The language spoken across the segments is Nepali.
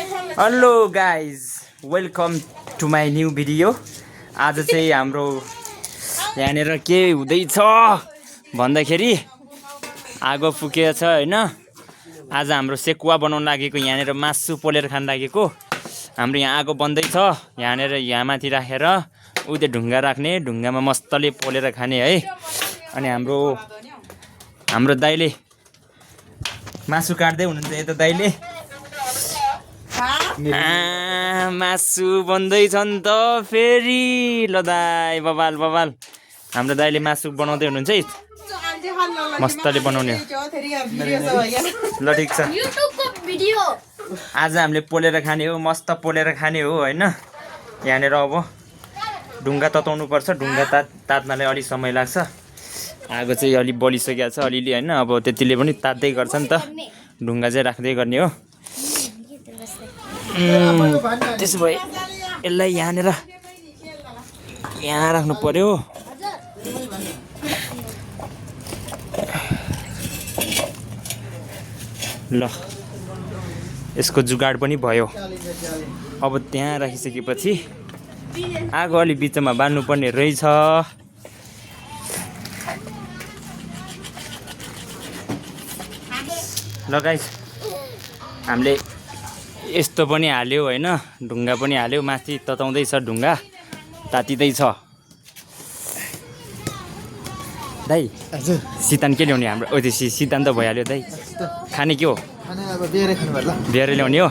Hello guys welcome to my new video. आज चाहिँ हाम्रो यहाँनिर के हुँदैछ भन्दाखेरि आगो फुकेको छ हैन। आज हाम्रो सेकुवा बनाउन लागेको, यहाँनिर मासु पोलेर खान लागेको। हाम्रो यहाँ आगो बन्दैछ, यहाँनिर यहाँ माथि राखेर उतै ढुङ्गा राख्ने, ढुङ्गामा मस्तले पोलेर खाने है। अनि हाम्रो दाइले मासु काट्दै हुनुहुन्छ यता दाइले। मासु बन्दैछ नि त फेरि। ल दाइ बबाल बबाल हाम्रो दाइले मासु बनाउँदै हुनुहुन्छ है, मस्तले बनाउने हो। ल ठिक छ, आज हामीले पोलेर खाने हो, मस्त पोलेर खाने हो हैन। यहाँनिर अब ढुङ्गा तताउनु पर्छ, ढुङ्गा तात्नलाई अलिक समय लाग्छ। आगो चाहिँ अलिक बलिसकेको छ अलिअलि हैन, अब त्यतिले पनि तात्दै गर्छ नि त, ढुङ्गा चाहिँ राख्दै गर्ने हो। त्यसो भए यसलाई यहाँ राख्नु पर्यो। ल यसको जुगाड पनि भयो। अब त्यहाँ राखिसकेपछि आगो अलि बिचमा बान्नुपर्ने रहेछ। ल गाइस हामीले यस्तो पनि हाल्यो हैन, ढुङ्गा पनि हाल्यो, माथि तताउँदैछ ढुङ्गा, तातिँदैछ। दाइ हजुर सितान के ल्याउने हाम्रो? त्यो सितान त भइहाल्यो दाइ। खाने के हो? खाने अब बेरे खानु पर्ला। बेरे ल्याउने हो,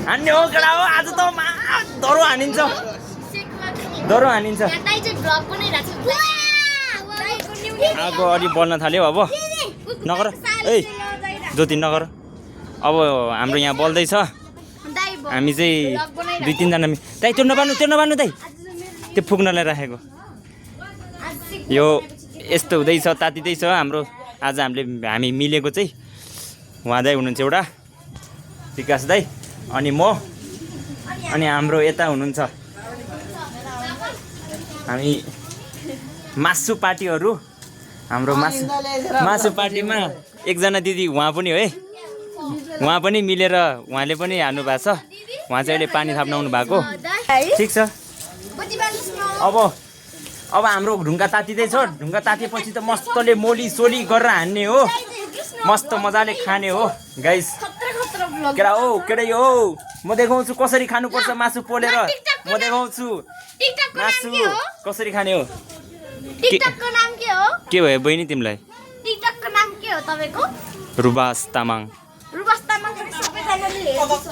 हान्ने हो केटा हो। आज त दरो हानिन्छ, दरो हानिन्छ। आगो अलि बल्न थाल्यो। अब नगर है ज्योति नगर। अब हाम्रो यहाँ बल्दैछ, हामी चाहिँ 2-3 जना दाइ। त्यो नबान्नु दाइ, त्यो फुक्नलाई राखेको। यो यस्तो हुँदैछ, तातिँदैछ हाम्रो। आज हामी मिलेको चाहिँ उहाँ दाइ हुनुहुन्छ एउटा, विकास दाइ, अनि म, अनि हाम्रो यता हुनुहुन्छ हामी मासु पार्टीहरू। हाम्रो मासु पार्टीमा एकजना दिदी उहाँ पनि हो है, उहाँ पनि मिलेर उहाँले पनि हाल्नु भएको छ। उहाँ चाहिँ अहिले पानी थाप्न आउनु भएको। ठिक छ। अब हाम्रो ढुङ्गा तातिँदैछ, ढुङ्गा तातिएपछि त मस्तले मोली सोली गरेर हान्ने हो, मस्त मजाले खाने हो गाइस। केटा हो केटै हो, म देखाउँछु कसरी खानुपर्छ मासु पोलेर। म देखाउँछु मासु कसरी खाने हो। के भयो बहिनी तिमीलाई? टिकटकको नाम के हो तपाईको? रुबास तामाङ। रुबास तामाङ सबैजनाले हेर्छ।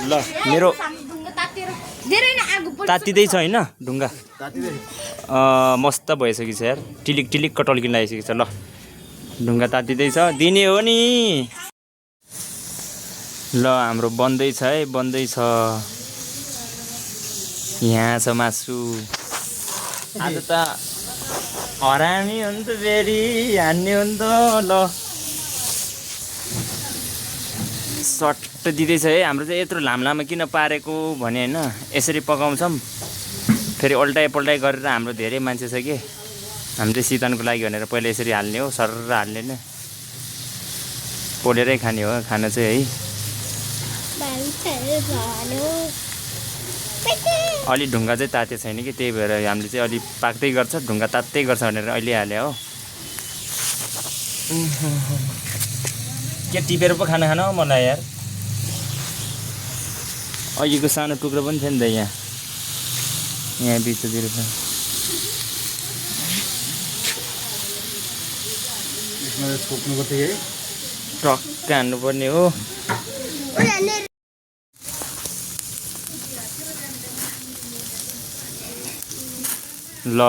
ल मेरो ढुङ्गा तातेर धेरै नै आगो पर्छ। तातिँदैछ हैन ढुङ्गा, मस्त भइसकेछ यार, टिलिक टिलिक टल्किन लागिसकेको छ। ल ढुङ्गा तातिँदैछ, दिने हो नि। ल हाम्रो बन्दैछ है, बन्दैछ। यहाँ छ मासु। आज त हरामी हो नि त, फेरि हान्ने हो नि त। ल सट्ट दिँदैछ है। हाम्रो चाहिँ यत्रो लामो किन पारेको भने होइन, यसरी पकाउँछौँ फेरि अल्टाइ पल्टाइ गरेर। हाम्रो धेरै मान्छे छ कि, हामी चाहिँ सितानको लागि भनेर पहिला यसरी हाल्ने हो, सरर हाल्ने नै, पोलेरै खाने हो खाना चाहिँ है। अलि ढुङ्गा चाहिँ ताते छैन कि, त्यही भएर हामीले चाहिँ अलि पाक्दै गर्छ, ढुङ्गा तात्दै गर्छ भनेर अहिले हाल्यो हो। के टिपेर पो खाना हो मलाई यार। अघिको सानो टुक्रो पनि थियो नि त यहाँ बिचतिर छ। टक्क हान्नुपर्ने हो। ल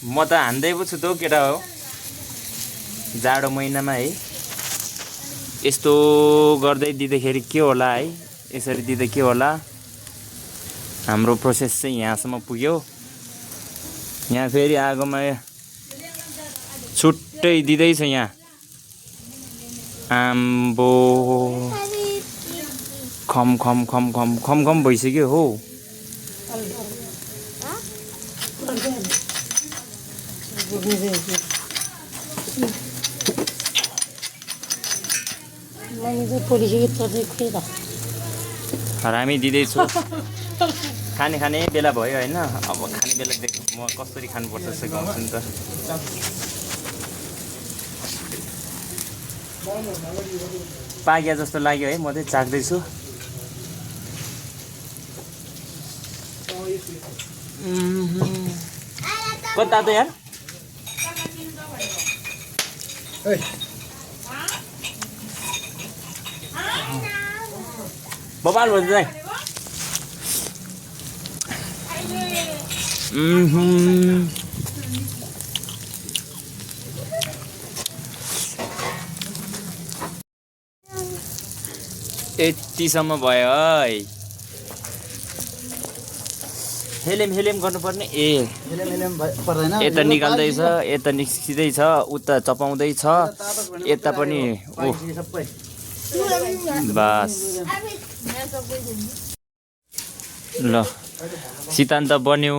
म त हान्दै पो छु त केटा हो, जाडो महिनामा है। यस्तो गर्दै दिँदाखेरि के होला है, यसरी दिँदा के होला। हाम्रो प्रोसेस चाहिँ यहाँसम्म पुग्यो। यहाँ फेरि आगोमा छुट्टै दिँदैछ। यहाँ आम्बो खम खम खम खम खम खम भइसक्यो हो। हामी दिँदैछु खाने बेला भयो होइन अब खाने बेला देख्नु म कसरी खानुपर्छ सिकाउँछु नि त पाक्या जस्तो लाग्यो है म चाहिँ चाख्दैछु कता त यार बबाल भन्छ दाइ यतिसम्म भयो है हेलेम गर्नुपर्ने यता निकाल्दैछ यता निस्किँदैछ उता चपाउँदैछ यता पनि बस ल सितान्त बन्यो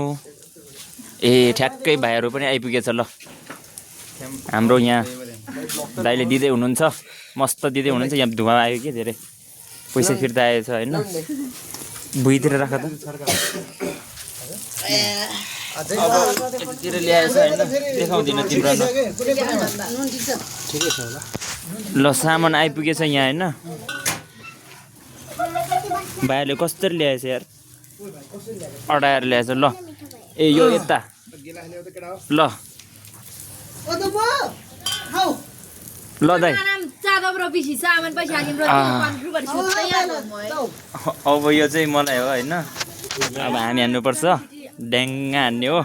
ठ्याक्कै भाइहरू पनि आइपुगेछ ल हाम्रो यहाँ दाइले दिँदै हुनुहुन्छ मस्त दिँदै हुनुहुन्छ यहाँ धुवा आयो कि धेरै पैसा फिर्ता आएछ होइन भुइँतिर राख त यतातिर ल्याएछ होइन देखाउँदिनँ तिम्रो ल सामान आइपुगेछ यहाँ होइन भाइले कसरी ल्याएछ यार अडाएर ल्याएछ ल यो यता ल ल दाइ अब यो चाहिँ मलाई हो होइन अब हामी हान्नुपर्छ ड्याङ्गा हान्ने हो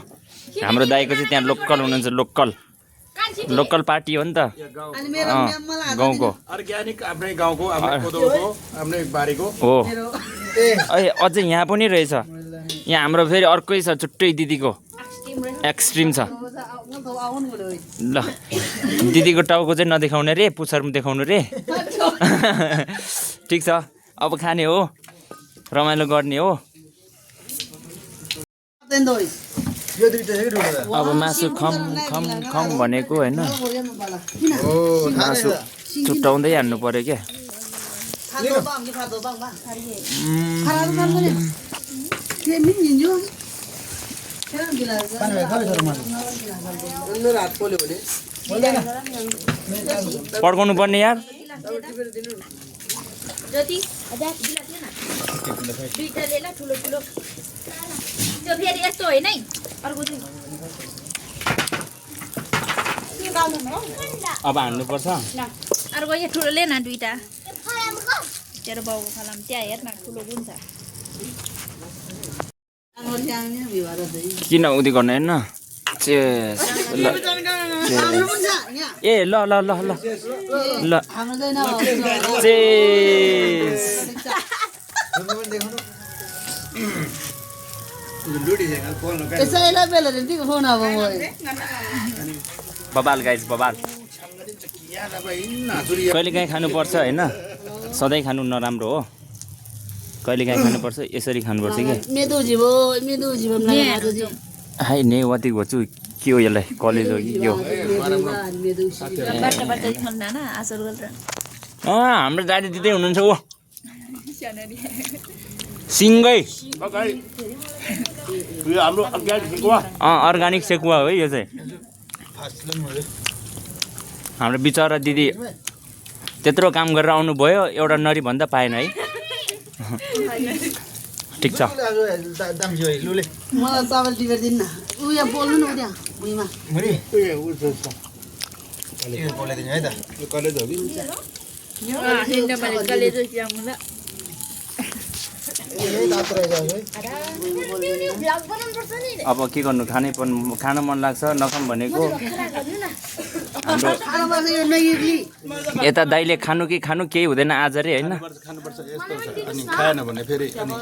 हाम्रो दाइको चाहिँ त्यहाँ लोकल हुनुहुन्छ लोकल पार्टी हो नि त गाउँको अर्ग्यानिक आफ्नै गाउँको आफ्नै कोदोको आफ्नै बारीको हो अझै यहाँ पनि रहेछ यहाँ हाम्रो फेरि अर्कै छ छुट्टै दिदीको एक्सट्रिम छ ल दिदीको टाउको चाहिँ नदेखाउने रे पुच्छर देखाउनु रे ठिक छ अब खाने हो रमाइलो गर्ने हो अब मासु खम भनेको होइन मासु छुट्याउँदै हान्नु पर्यो क्या पड्काउनु पर्ने यार अब हान्नुपर्छ अर्को यहाँ ठुलो ले न दुईटा तेरो बाउको फलाम त्यहाँ हेर न ठुलो गुण छ किन उदी गर्ने होइन ए ल ल ल ल ल बबाल गाइज बबाल कहिले काहीँ खानुपर्छ होइन सधैँ खानु नराम्रो हो कहिले काहीँ खानुपर्छ यसरी खानुपर्छ कि हाई ने वाति घोच्छु के हो यसलाई कलेज हो कि के हो हाम्रो दाजु दिँदै हुनुहुन्छ हो सिङ्गै अर्ग्यानिक सेकुवा हो यो चाहिँ हाम्रो बिचरा दिदी त्यत्रो काम गरेर आउनुभयो एउटा नरी भन्दा पाएन है ठिक छ अब के गर्नु खान मन लाग्छ नखाम भनेको यता दाइले खानु कि खानु केही हुँदैन आज रे होइन अनि खाएन भने फेरि अनि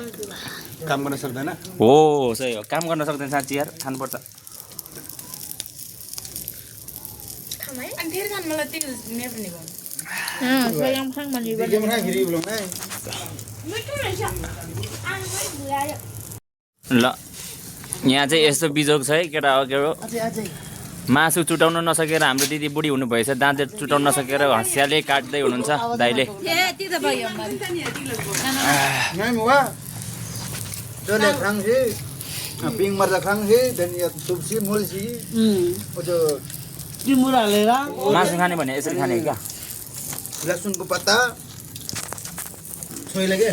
काम गर्न सक्दैन हो सही हो काम गर्न सक्दैन साँच्ची यार खानुपर्छ ल यहाँ चाहिँ यस्तो बिजोग छ है केटा हो केटो मासु चुटाउन नसकेर हाम्रो दिदी बुढी हुनुभएछ दाँते चुटाउन नसकेर हँसियाले काट्दै हुनुहुन्छ दाइले त्यो त भयो Ngay mua. Cho đẹp khăn gì. Ping mặt là khăn gì. Then you tụp xí mua xí. Ôi trời. मासु खाने भने यसरी खाने क्या लहसुन को पत्ता. Xoay lagi.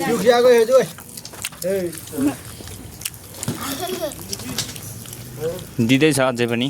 Yuk ya ko itu. दिँदैछ अझै पनि